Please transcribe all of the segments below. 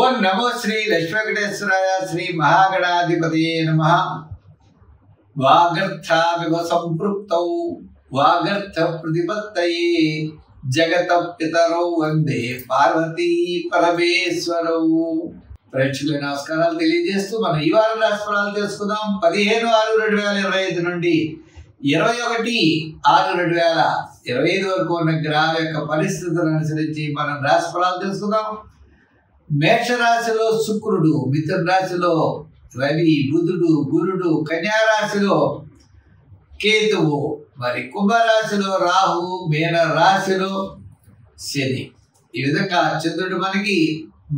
ఓం నమో శ్రీ లక్ష్మీ వెంకటేశ్వరాయ శ్రీ మహాగణాధిపతయే నమః. వాగర్థావివ సంపృక్తౌ వాగర్థ ప్రతిపత్తయే జగత పితరౌ వందే పార్వతీ పరమేశ్వరౌ. ప్రేక్షకుల నమస్కారాలు తెలియజేస్తూ మనం ఈ వారం రాశిఫలాలు తెలుసుకుందాం. 15/6/2025 నుండి 21/6/2025 వరకు ఉన్న గ్రహాల యొక్క పరిస్థితులను అనుసరించి మనం రాశిఫలాలు తెలుసుకుందాం. మేషరాశిలో శుక్రుడు, మిథున రాశిలో రవి, బుధుడు, గురుడు, కన్యా రాశిలో కేతువు, మరి కుంభరాశిలో రాహు, మీన రాశిలో శని. ఈ విధంగా చంద్రుడు మనకి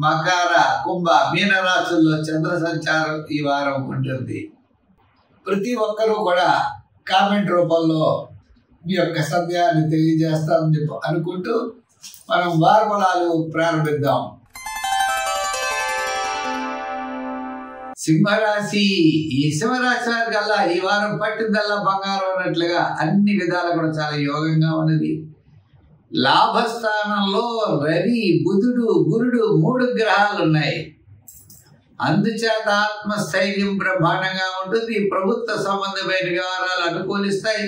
మకర, కుంభ, మీన రాశుల్లో చంద్ర సంచారం ఈ వారం ఉంటుంది. ప్రతి ఒక్కరూ కూడా కామెంట్ రూపంలో మీ యొక్క సందేహాన్ని తెలియజేస్తామని చెప్పి అనుకుంటూ మనం వార ఫలాలు ప్రారంభిద్దాం. సింహరాశి. ఈ సింహరాశి వారి కల్లా ఈ వారం పట్టిందల్లా బంగారం అన్నట్లుగా అన్ని విధాలు కూడా చాలా యోగంగా ఉన్నది. లాభస్థానంలో రవి, బుధుడు, గురుడు 3 గ్రహాలు ఉన్నాయి. అందుచేత ఆత్మస్థైర్యం బ్రహ్మాండంగా ఉంటుంది. ప్రభుత్వ సంబంధమైన వ్యవహారాలు అనుకూలిస్తాయి.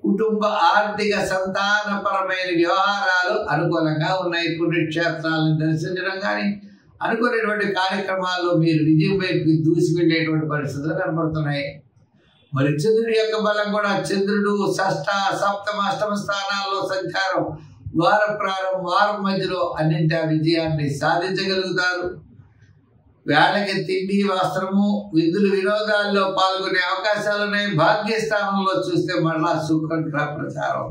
కుటుంబ, ఆర్థిక, సంతానపరమైన వ్యవహారాలు అనుకూలంగా ఉన్నాయి. పుణ్యక్షేత్రాలను దర్శించడం కానీ అనుకునేటువంటి కార్యక్రమాల్లో మీరు విజయం వైపు దూసి వెళ్ళేటువంటి పరిస్థితులు కనబడుతున్నాయి. మరి చంద్రుడి యొక్క బలం కూడా, చంద్రుడు షష్ఠ, సప్తమ, అష్టమ స్థానాల్లో సంచారం వార ప్రారంభం, వారం మధ్యలో అన్నింటి విజయాన్ని సాధించగలుగుతారు. వేళకి తిండి, వస్త్రము, విందులు, వినోదాల్లో పాల్గొనే అవకాశాలు ఉన్నాయి. భాగ్యస్థానంలో చూస్తే మళ్ళా శుక్రుడి ప్రచారం.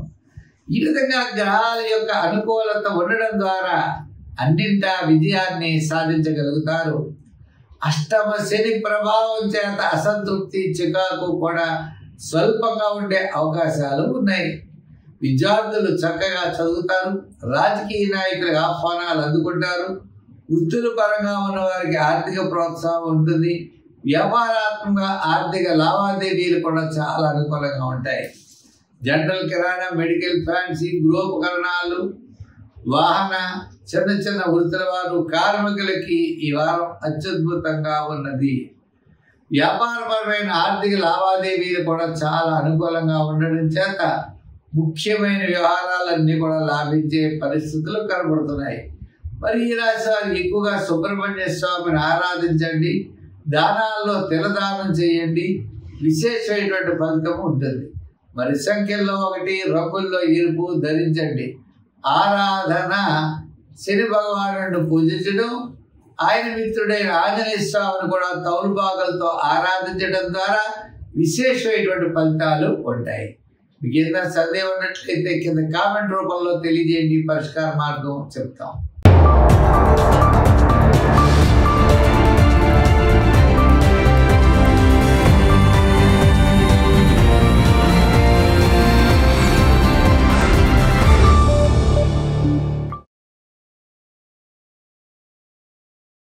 ఈ విధంగా గ్రహాల యొక్క అనుకూలత ఉండడం ద్వారా అన్నింటా విజయాన్ని సాధించగలుగుతారు. అష్టమ శని ప్రభావం చేత అసంతృప్తి, చికాకు కూడా స్వల్పంగా ఉండే అవకాశాలు ఉన్నాయి. విద్యార్థులు చక్కగా చదువుతారు. రాజకీయ నాయకులకు ఆహ్వానాలు అందుకుంటారు. వృత్తుల పరంగా ఉన్న వారికి ఆర్థిక ప్రోత్సాహం ఉంటుంది. వ్యాపారాత్మక ఆర్థిక లావాదేవీలు కూడా చాలా అనుకూలంగా ఉంటాయి. జనరల్, కిరాణా, మెడికల్, ఫ్యాన్సీ, గృహోపకరణాలు, వాహన, చిన్న చిన్న వృత్తుల వారు, కార్మికులకి ఈ వారం అత్యద్భుతంగా ఉన్నది. వ్యాపారపరమైన ఆర్థిక లావాదేవీలు కూడా చాలా అనుకూలంగా ఉండడం చేత ముఖ్యమైన వ్యవహారాలన్నీ కూడా లాభించే పరిస్థితులు కనబడుతున్నాయి. మరి ఈ రాశి వారు ఎక్కువగా సుబ్రహ్మణ్య స్వామిని ఆరాధించండి. దానాల్లో తిలదానం చేయండి. విశేషమైనటువంటి ఫలితం ఉంటుంది. మరి సంఖ్యల్లో 1, రంగుల్లో ఎరుపు ధరించండి. ఆరాధన శని భగవానుడిని పూజించడం, ఆయన మిత్రుడైన ఆంజనేయ స్వామిని కూడా తౌలుబాగలతో ఆరాధించడం ద్వారా విశేషమైనటువంటి ఫలితాలు ఉంటాయి. మీకు ఏదైనా సందేహం ఉన్నట్లయితే కింద కామెంట్ రూపంలో తెలియజేయండి. పరిష్కార మార్గం చెప్తాం.